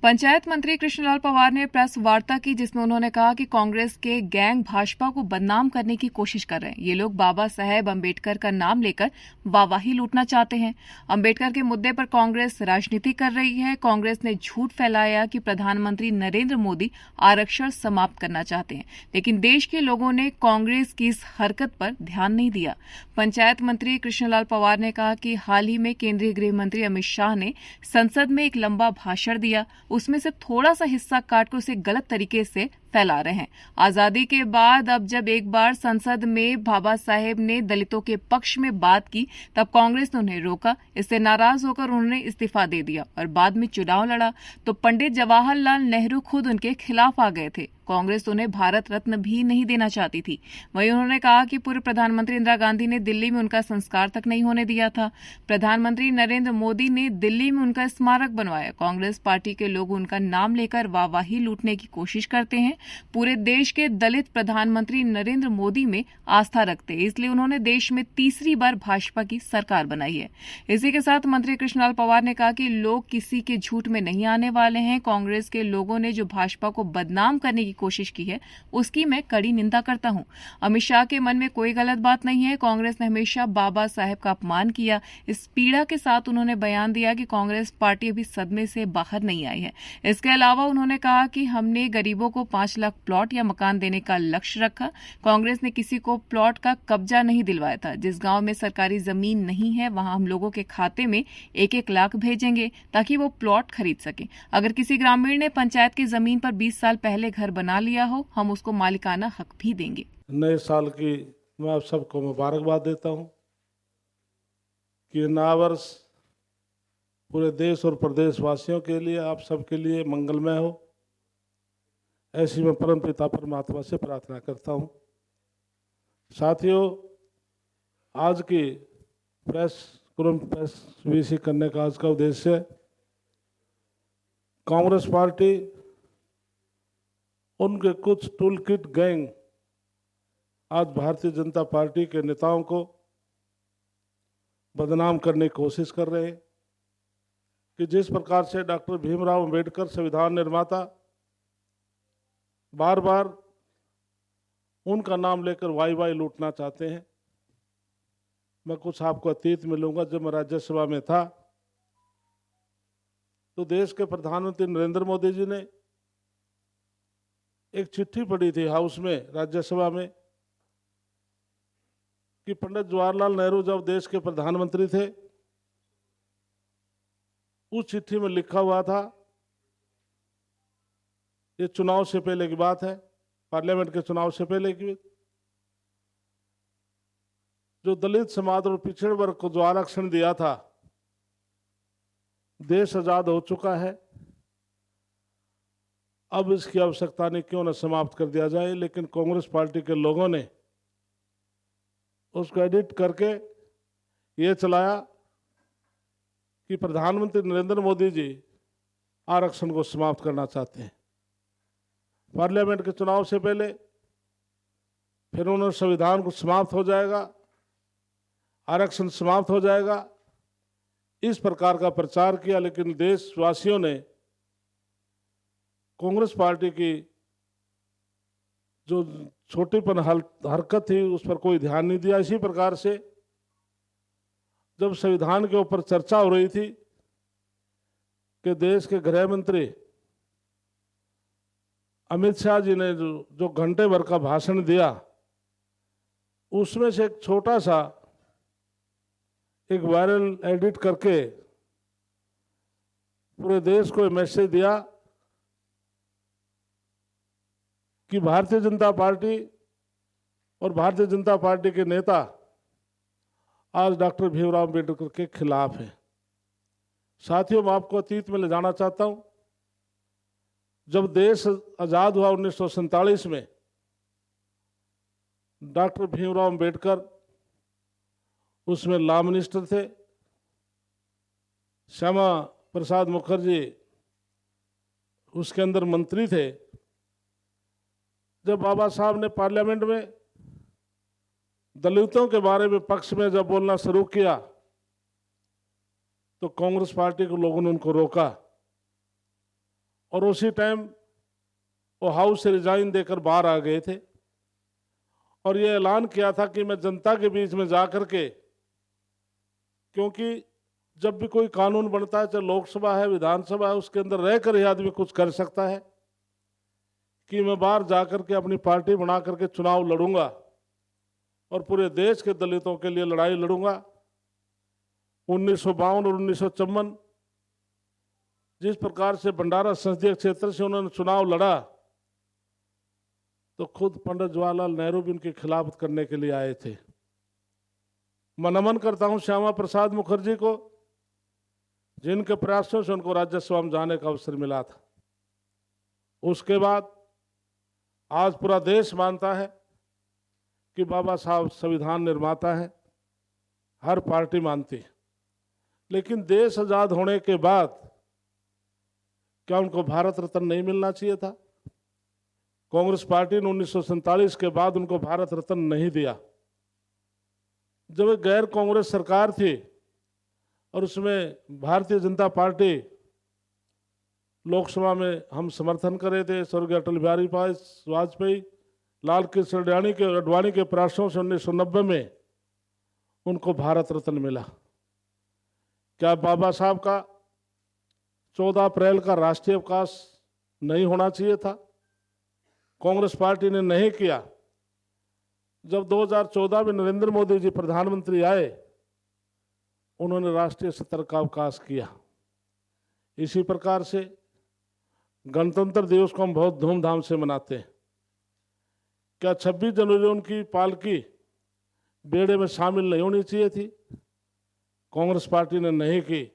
पंचायत मंत्री कृष्णलाल पंवार ने प्रेस वार्ता की जिसमें उन्होंने कहा कि कांग्रेस के गैंग भाजपा को बदनाम करने की कोशिश कर रहे हैं। ये लोग बाबा साहेब अंबेडकर का नाम लेकर वाहवाही लूटना चाहते हैं। अंबेडकर के मुद्दे पर कांग्रेस राजनीति कर रही है। कांग्रेस ने झूठ फैलाया कि प्रधानमंत्री नरेंद्र मोदी आरक्षण समाप्त करना चाहते हैं, लेकिन देश के लोगों ने कांग्रेस की इस हरकत पर ध्यान नहीं दिया। पंचायत मंत्री कृष्णलाल पंवार ने कहा कि हाल ही में केंद्रीय गृह मंत्री अमित शाह ने संसद में एक लंबा भाषण दिया, उसमें से थोड़ा सा हिस्सा काटकर उसे गलत तरीके से फैला रहे हैं। आजादी के बाद अब जब एक बार संसद में बाबा साहेब ने दलितों के पक्ष में बात की, तब कांग्रेस ने उन्हें रोका। इससे नाराज होकर उन्होंने इस्तीफा दे दिया और बाद में चुनाव लड़ा तो पंडित जवाहरलाल नेहरू खुद उनके खिलाफ आ गए थे। कांग्रेस उन्हें भारत रत्न भी नहीं देना चाहती थी। वहीं उन्होंने कहा कि पूर्व प्रधानमंत्री इंदिरा गांधी ने दिल्ली में उनका संस्कार तक नहीं होने दिया था। प्रधानमंत्री नरेंद्र मोदी ने दिल्ली में उनका स्मारक बनवाया। कांग्रेस पार्टी के लोग उनका नाम लेकर वाहवाही लूटने की कोशिश करते हैं। पूरे देश के दलित प्रधानमंत्री नरेंद्र मोदी में आस्था रखते हैं, इसलिए उन्होंने देश में तीसरी बार भाजपा की सरकार बनाई है। इसी के साथ मंत्री कृष्णलाल पंवार ने कहा कि लोग किसी के झूठ में नहीं आने वाले हैं। कांग्रेस के लोगों ने जो भाजपा को बदनाम करने की कोशिश की है, उसकी मैं कड़ी निंदा करता हूं। अमित शाह के मन में कोई गलत बात नहीं है। कांग्रेस ने हमेशा बाबा साहेब का अपमान किया। इस पीड़ा के साथ उन्होंने बयान दिया कि कांग्रेस पार्टी अभी सदमे से बाहर नहीं आई है। इसके अलावा उन्होंने कहा कि हमने गरीबों को 5 लाख प्लॉट या मकान देने का लक्ष्य रखा। कांग्रेस ने किसी को प्लॉट का कब्जा नहीं दिलवाया था। जिस गांव में सरकारी जमीन नहीं है, वहां हम लोगों के खाते में 1-1 लाख भेजेंगे ताकि वो प्लॉट खरीद सके। अगर किसी ग्रामीण ने पंचायत की जमीन पर 20 साल पहले घर बना लिया हो, हम उसको मालिकाना हक भी देंगे। नए साल की मैं आप सबको मुबारकबाद देता हूं कि नया वर्ष पूरे देश और प्रदेश वासियों के लिए, आप सबके लिए मंगलमय हो, ऐसी मैं परम पिता परमात्मा से प्रार्थना करता हूं। साथियों, आज की प्रेस वीसी करने का आज का उद्देश्य कांग्रेस पार्टी उनके कुछ टूलकिट गैंग आज भारतीय जनता पार्टी के नेताओं को बदनाम करने की कोशिश कर रहे हैं कि जिस प्रकार से डॉक्टर भीमराव अंबेडकर संविधान निर्माता बार बार उनका नाम लेकर वाई लूटना चाहते हैं। मैं कुछ आपको अतीत में लूंगा। जब मैं राज्यसभा में था तो देश के प्रधानमंत्री नरेंद्र मोदी जी ने एक चिट्ठी पढ़ी थी हाउस में, राज्यसभा में, कि पंडित जवाहरलाल नेहरू जब देश के प्रधानमंत्री थे, उस चिट्ठी में लिखा हुआ था, ये चुनाव से पहले की बात है, पार्लियामेंट के चुनाव से पहले की, जो दलित समाज और पिछड़े वर्ग को जो आरक्षण दिया था, देश आजाद हो चुका है, अब इसकी आवश्यकता नहीं, क्यों न समाप्त कर दिया जाए। लेकिन कांग्रेस पार्टी के लोगों ने उसको एडिट करके ये चलाया कि प्रधानमंत्री नरेंद्र मोदी जी आरक्षण को समाप्त करना चाहते हैं। पार्लियामेंट के चुनाव से पहले फिर उन्होंने संविधान को समाप्त हो जाएगा, आरक्षण समाप्त हो जाएगा, इस प्रकार का प्रचार किया। लेकिन देशवासियों ने कांग्रेस पार्टी की जो छोटीपन हरकत थी उस पर कोई ध्यान नहीं दिया। इसी प्रकार से जब संविधान के ऊपर चर्चा हो रही थी कि देश के गृह मंत्री अमित शाह जी ने जो घंटे भर का भाषण दिया, उसमें से एक छोटा सा एक वायरल एडिट करके पूरे देश को मैसेज दिया कि भारतीय जनता पार्टी और भारतीय जनता पार्टी के नेता आज डॉक्टर भीमराव अंबेडकर के खिलाफ है। साथियों, मैं आपको अतीत में ले जाना चाहता हूं। जब देश आजाद हुआ 1947 में, डॉक्टर भीमराव अंबेडकर उसमें लॉ मिनिस्टर थे, श्यामा प्रसाद मुखर्जी उसके अंदर मंत्री थे। जब बाबा साहब ने पार्लियामेंट में दलितों के बारे में पक्ष में जब बोलना शुरू किया तो कांग्रेस पार्टी के लोगों ने उनको रोका और उसी टाइम वो हाउस से रिजाइन देकर बाहर आ गए थे और ये ऐलान किया था कि मैं जनता के बीच में जा कर के, क्योंकि जब भी कोई कानून बनता है, चाहे लोकसभा है विधानसभा है, उसके अंदर रहकर ही आदमी कुछ कर सकता है, कि मैं बाहर जा कर के अपनी पार्टी बना करके चुनाव लड़ूंगा और पूरे देश के दलितों के लिए लड़ाई लड़ूंगा। 1952 और 1954 जिस प्रकार से भंडारा संसदीय क्षेत्र से उन्होंने चुनाव लड़ा, तो खुद पंडित जवाहरलाल नेहरू भी उनकी खिलाफत करने के लिए आए थे। मैं नमन करता हूं श्यामा प्रसाद मुखर्जी को, जिनके प्रयासों से उनको राज्यसभा में जाने का अवसर मिला था। उसके बाद आज पूरा देश मानता है कि बाबा साहब संविधान निर्माता है, हर पार्टी मानती है। लेकिन देश आजाद होने के बाद क्या उनको भारत रत्न नहीं मिलना चाहिए था? कांग्रेस पार्टी ने 1947 के बाद उनको भारत रत्न नहीं दिया। जब एक गैर कांग्रेस सरकार थी और उसमें भारतीय जनता पार्टी लोकसभा में हम समर्थन करे थे, स्वर्गीय अटल बिहारी वाजपेयी, लाल कृष्ण आडवाणी के प्रयासों से 1990 में उनको भारत रत्न मिला। क्या बाबा साहब का 14 अप्रैल का राष्ट्रीय अवकाश नहीं होना चाहिए था? कांग्रेस पार्टी ने नहीं किया। जब 2014 में नरेंद्र मोदी जी प्रधानमंत्री आए, उन्होंने राष्ट्रीय स्तर का अवकाश किया। इसी प्रकार से गणतंत्र दिवस को हम बहुत धूमधाम से मनाते हैं। क्या 26 जनवरी उनकी पालकी बेड़े में शामिल नहीं होनी चाहिए थी? कांग्रेस पार्टी ने नहीं की।